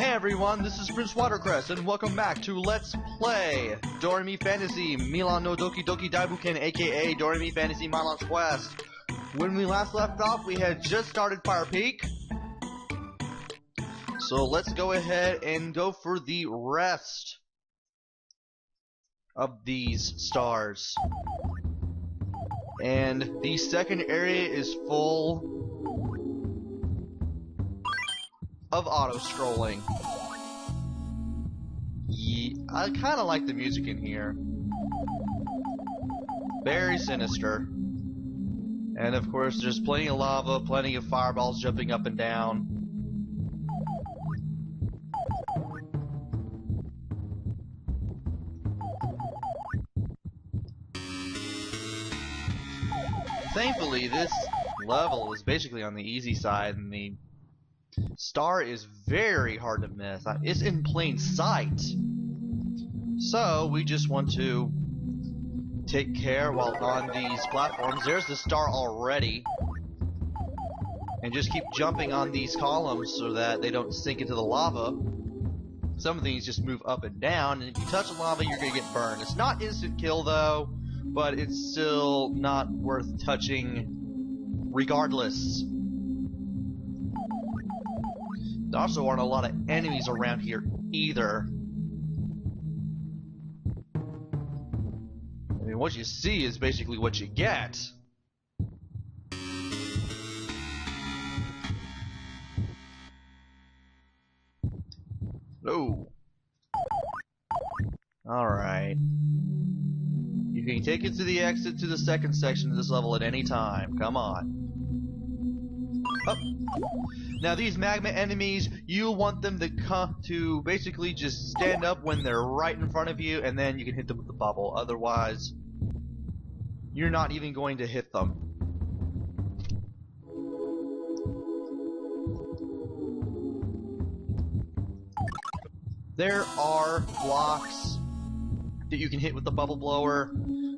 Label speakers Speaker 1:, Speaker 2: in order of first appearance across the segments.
Speaker 1: Hey everyone, this is PrinceWatercress, and welcome back to Let's Play Doremi Fantasy Milan no Doki Doki Daibuken, aka Doremi Fantasy Milan's Quest. When we last left off, we had just started Fire Peak. So let's go ahead and go for the rest of these stars. And the second area is full of auto-scrolling. Yeah, I kind of like the music in here. Very sinister. And of course there's plenty of lava, plenty of fireballs jumping up and down. Thankfully this level is basically on the easy side, and the star is very hard to miss. It's in plain sight. So we just want to take care while on these platforms. There's the star already. And just keep jumping on these columns so that they don't sink into the lava. Some of these just move up and down, and if you touch the lava, you're going to get burned. It's not instant kill though, but it's still not worth touching regardless. There also aren't a lot of enemies around here either. I mean, what you see is basically what you get. Oh. Alright. You can take it to the exit to the second section of this level at any time. Come on. Oh. Now these magma enemies, you want them to basically just stand up when they're right in front of you, and then you can hit them with the bubble. Otherwise, you're not even going to hit them. There are blocks that you can hit with the bubble blower,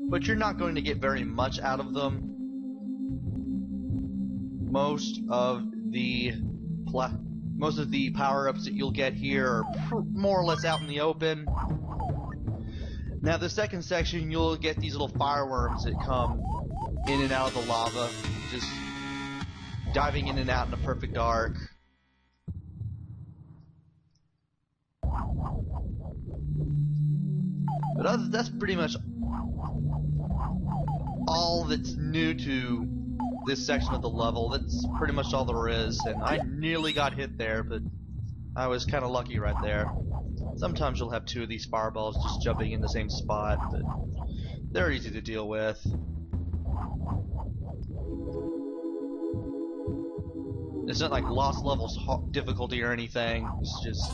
Speaker 1: but you're not going to get very much out of them. Most of the power-ups that you'll get here are more or less out in the open. Now the second section, you'll get these little fireworms that come in and out of the lava, just diving in and out in a perfect arc. But that's pretty much all that's new to this section of the level. That's pretty much all there is, and I nearly got hit there, but I was kind of lucky right there. Sometimes you'll have two of these fireballs just jumping in the same spot, but they're easy to deal with. It's not like lost levels difficulty or anything. It's just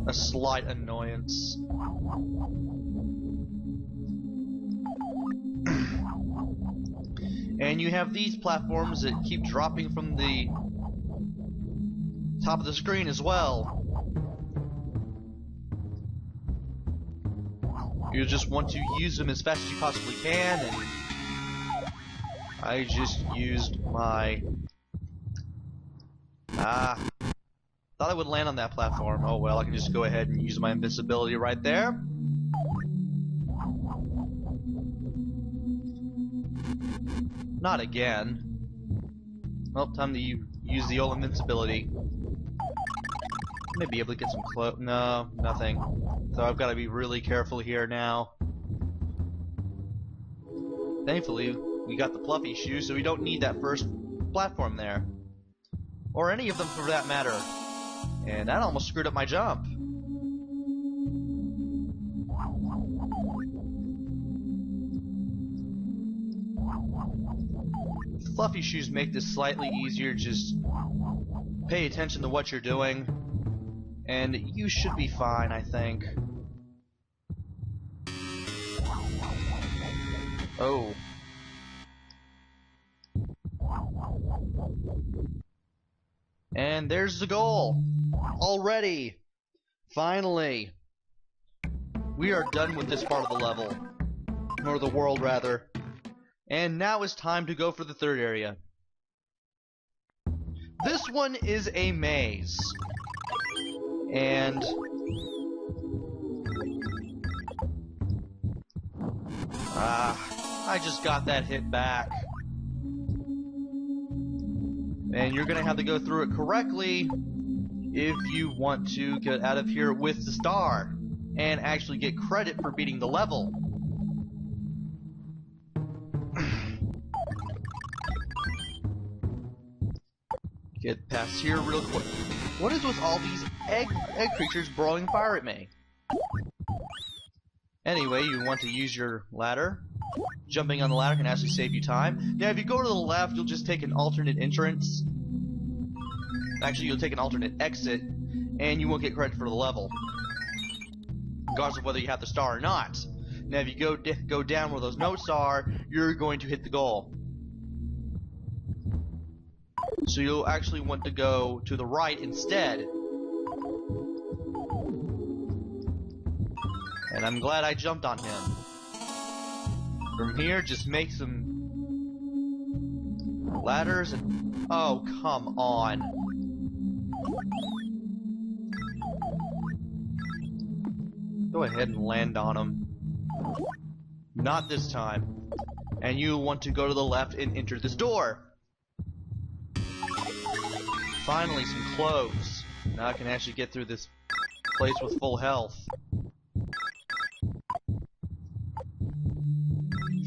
Speaker 1: a slight annoyance. And you have these platforms that keep dropping from the top of the screen as well. You just want to use them as fast as you possibly can, and I just used my... thought I would land on that platform. Oh well, I can just go ahead and use my invincibility right there. Not again. Well, time to use the old invincibility. Maybe able to get some no, nothing. So I've got to be really careful here now. Thankfully, we got the fluffy shoe, so we don't need that first platform there. Or any of them for that matter. And that almost screwed up my jump. Fluffy shoes make this slightly easier. Just pay attention to what you're doing, and you should be fine, I think. Oh. And there's the goal. Already. Finally. We are done with this part of the level. Or the world, rather. And now it's time to go for the third area. This one is a maze. And I just got that hit back. And you're gonna have to go through it correctly if you want to get out of here with the star and actually get credit for beating the level. Get past here real quick. What is with all these egg creatures blowing fire at me? Anyway, you want to use your ladder. Jumping on the ladder can actually save you time. Now, if you go to the left, you'll just take an alternate entrance. Actually, you'll take an alternate exit, and you won't get credit for the level, regardless of whether you have the star or not. Now, if you go down where those notes are, you're going to hit the goal. So you'll actually want to go to the right instead. And I'm glad I jumped on him. From here, just make some ladders and... Oh, come on. Go ahead and land on him. Not this time. And you want to go to the left and enter this door. Finally, some clothes. Now I can actually get through this place with full health.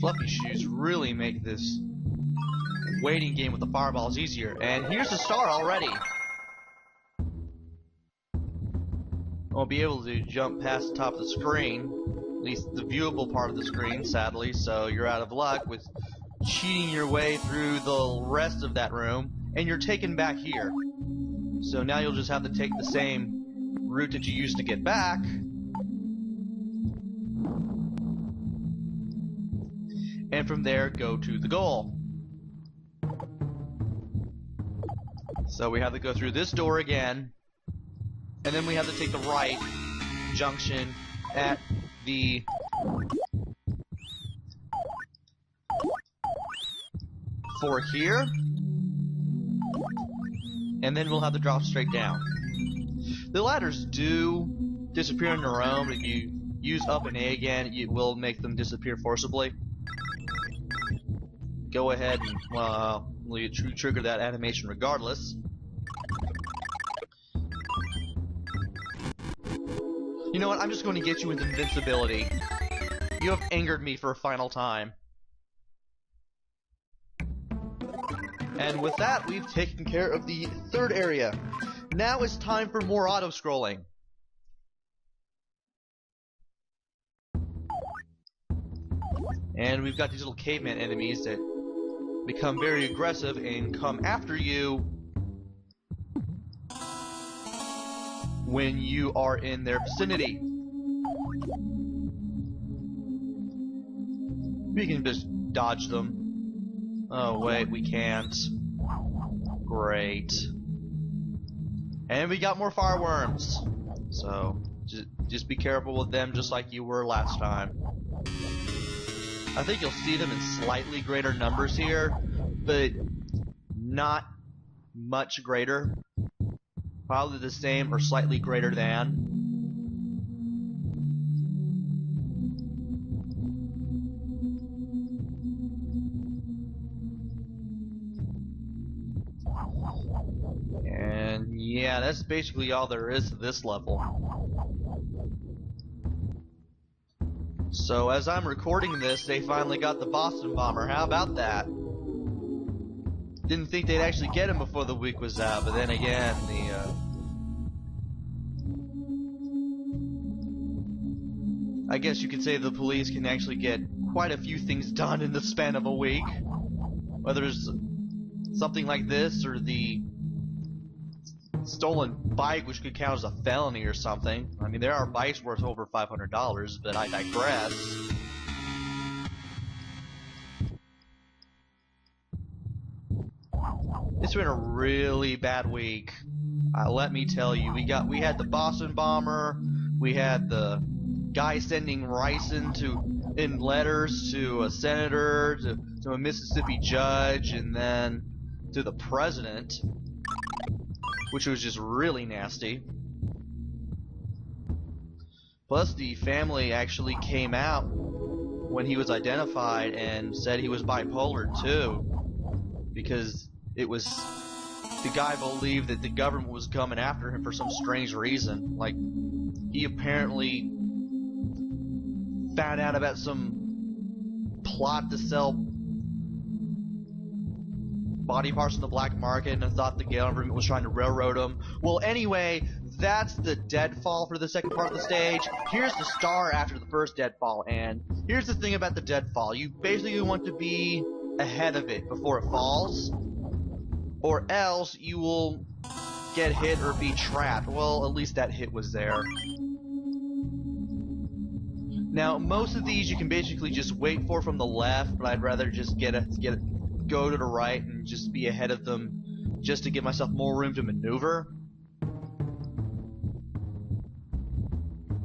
Speaker 1: Fluffy shoes really make this waiting game with the fireballs easier. And here's the star already. I won't be able to jump past the top of the screen, at least the viewable part of the screen, sadly, so you're out of luck with cheating your way through the rest of that room, and you're taken back here. So now you'll just have to take the same route that you used to get back. And from there, go to the goal. So we have to go through this door again, and then we have to take the right junction at the for here, and then we'll have to drop straight down. The ladders do disappear on their own. If you use up and A again, it will make them disappear forcibly. Go ahead and trigger that animation regardless. You know what? I'm just going to get you with invincibility. You have angered me for a final time. And with that, we've taken care of the third area. Now it's time for more auto-scrolling. And we've got these little caveman enemies that become very aggressive and come after you when you are in their vicinity. We can just dodge them. Oh wait, we can't. Great. And we got more fireworms. So just be careful with them, just like you were last time. I think you'll see them in slightly greater numbers here, but not much greater. Probably the same or slightly greater than. And yeah, that's basically all there is to this level. So as I'm recording this, they finally got the Boston bomber. How about that? Didn't think they'd actually get him before the week was out, but then again, I guess you could say the police can actually get quite a few things done in the span of a week. Whether it's something like this or the stolen bike, which could count as a felony or something. I mean, there are bikes worth over $500, but I digress. It's been a really bad week. Let me tell you, we had the Boston bomber, we had the guy sending rice in letters to a senator, to a Mississippi judge, and then to the president, which was just really nasty. Plus, the family actually came out when he was identified and said he was bipolar too, because it was the guy believed that the government was coming after him for some strange reason. Like, he apparently found out about some plot to sell body parts in the black market and thought the government was trying to railroad him. Well, anyway, that's the deadfall for the second part of the stage. Here's the star after the first deadfall, and here's the thing about the deadfall. You basically want to be ahead of it before it falls, or else you will get hit or be trapped. Well, at least that hit was there. Now, most of these you can basically just wait for from the left, but I'd rather just go to the right and just be ahead of them just to give myself more room to maneuver.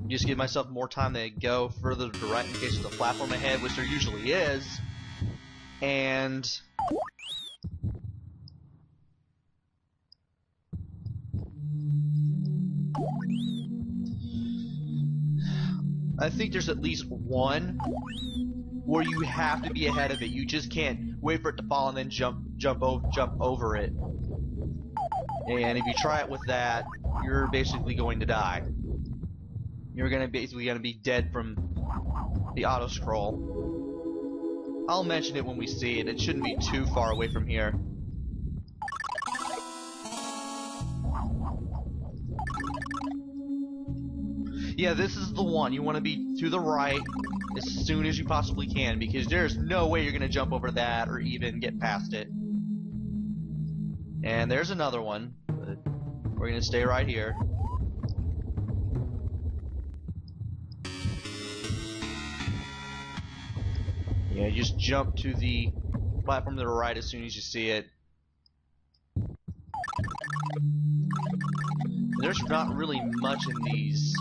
Speaker 1: Just give myself more time to go further to the right in case there's a platform ahead, which there usually is. And I think there's at least one where you have to be ahead of it. You just can't wait for it to fall and then jump over it. And if you try it with that, you're basically going to die. You're basically gonna be dead from the autoscroll. I'll mention it when we see it. It shouldn't be too far away from here. Yeah, this is the one. You want to be to the right as soon as you possibly can, because there's no way you're going to jump over that or even get past it. And there's another one, but we're going to stay right here. Yeah, just jump to the platform to the right as soon as you see it. There's not really much in these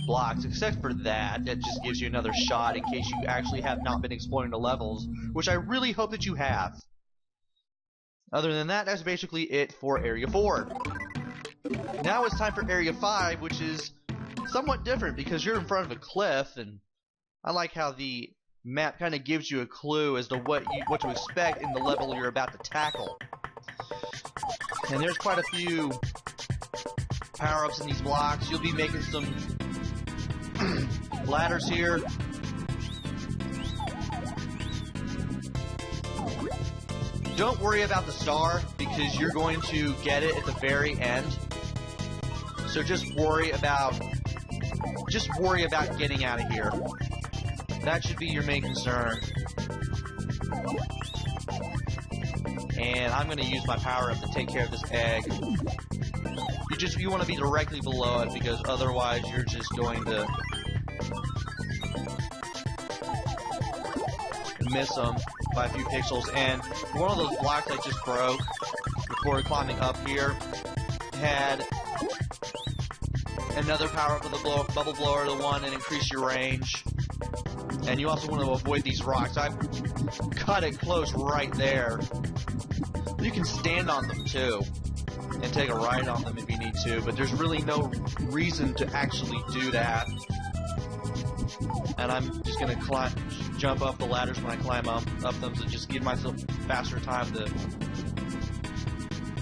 Speaker 1: blocks, except for that just gives you another shot in case you actually have not been exploring the levels, which I really hope that you have. Other than that, that's basically it for Area 4. Now it's time for Area 5, which is somewhat different because you're in front of a cliff, and I like how the map kind of gives you a clue as to what to expect in the level you're about to tackle. And there's quite a few power-ups in these blocks. You'll be making some ladders here. Don't worry about the star because you're going to get it at the very end. So just worry about getting out of here. That should be your main concern. And I'm going to use my power-up to take care of this egg. You want to be directly below it because otherwise you're just going to miss them by a few pixels. And one of those blocks I just broke before climbing up here had another power-up with the bubble blower, the one, and increase your range. And you also want to avoid these rocks. I've cut it close right there. You can stand on them too and take a ride on them if you need to, but there's really no reason to actually do that. And I'm just going to jump up the ladders when I climb up them to just give myself faster time to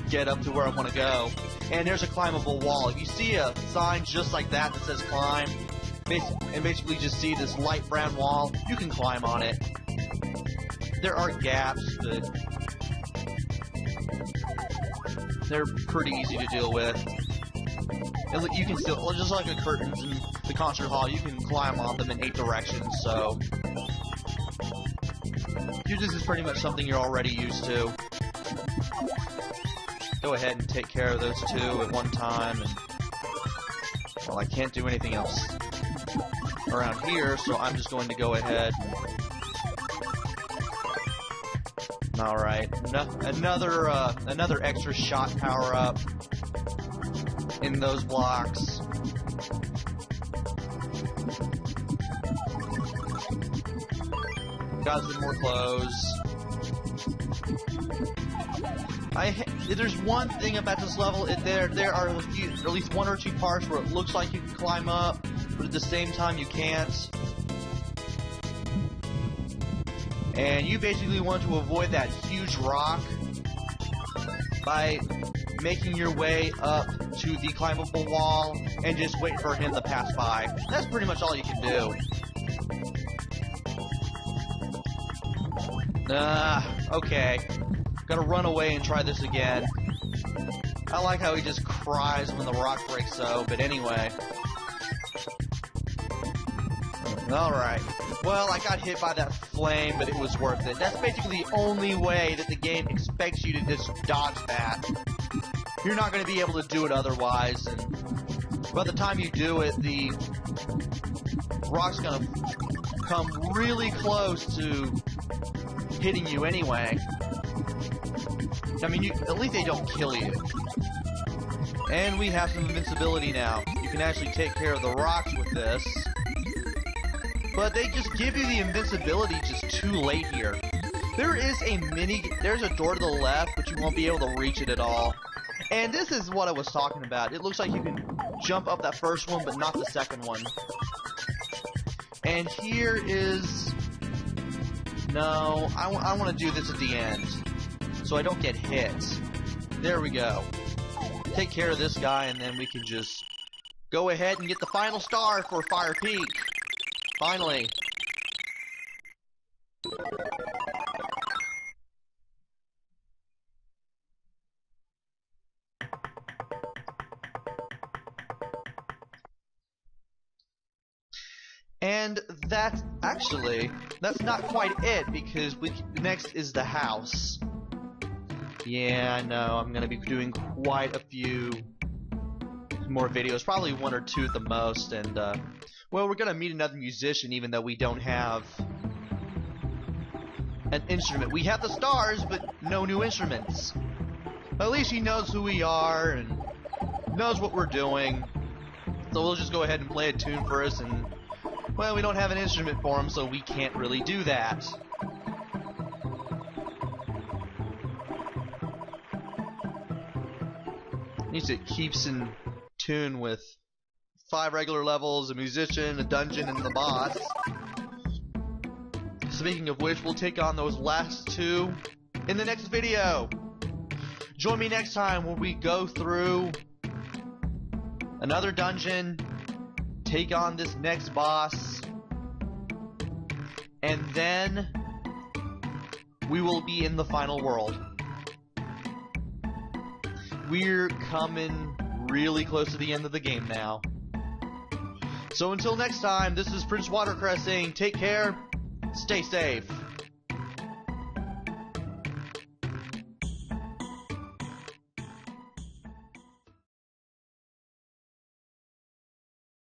Speaker 1: get up to where I want to go. And there's a climbable wall. If you see a sign just like that that says climb, and basically just see this light brown wall, you can climb on it. There are gaps, but they're pretty easy to deal with. And you can still, just like the curtains in the concert hall, you can climb on them in 8 directions, so this is pretty much something you're already used to. Go ahead and take care of those 2 at one time, and well, I can't do anything else around here, so I'm just going to go ahead. Alright, another extra shot power up in those blocks. Got some more clothes. There's one thing about this level, there are at least 1 or 2 parts where it looks like you can climb up, but at the same time you can't. And you basically want to avoid that huge rock by making your way up to the climbable wall and just wait for him to pass by. That's pretty much all you can do. Okay. Gotta run away and try this again. I like how he just cries when the rock breaks so, but anyway. Alright. Well, I got hit by that flame, but it was worth it. That's basically the only way that the game expects you to just dodge that. You're not going to be able to do it otherwise, and by the time you do it, the rock's going to come really close to hitting you anyway. I mean, at least they don't kill you. And we have some invincibility now. You can actually take care of the rocks with this. But they just give you the invincibility just too late here. There's a door to the left, but you won't be able to reach it at all. And this is what I was talking about. It looks like you can jump up that first one, but not the second one. And here is... No, I want to do this at the end, so I don't get hit. There we go. Take care of this guy, and then we can just go ahead and get the final star for Fire Peak. Finally. And that's not quite it, because next is the house. Yeah, I know, I'm gonna be doing quite a few more videos, probably 1 or 2 at the most, and well, we're gonna meet another musician even though we don't have an instrument. We have the stars, but no new instruments. At least he knows who we are and knows what we're doing. So we'll just go ahead and play a tune for us, and well, we don't have an instrument for him, so we can't really do that. At least it keeps in tune with 5 regular levels, a musician, a dungeon, and the boss. Speaking of which, we'll take on those last 2 in the next video. Join me next time when we go through another dungeon, take on this next boss, and then we will be in the final world. We're coming really close to the end of the game now. So until next time, this is PrinceWatercress saying take care, stay safe.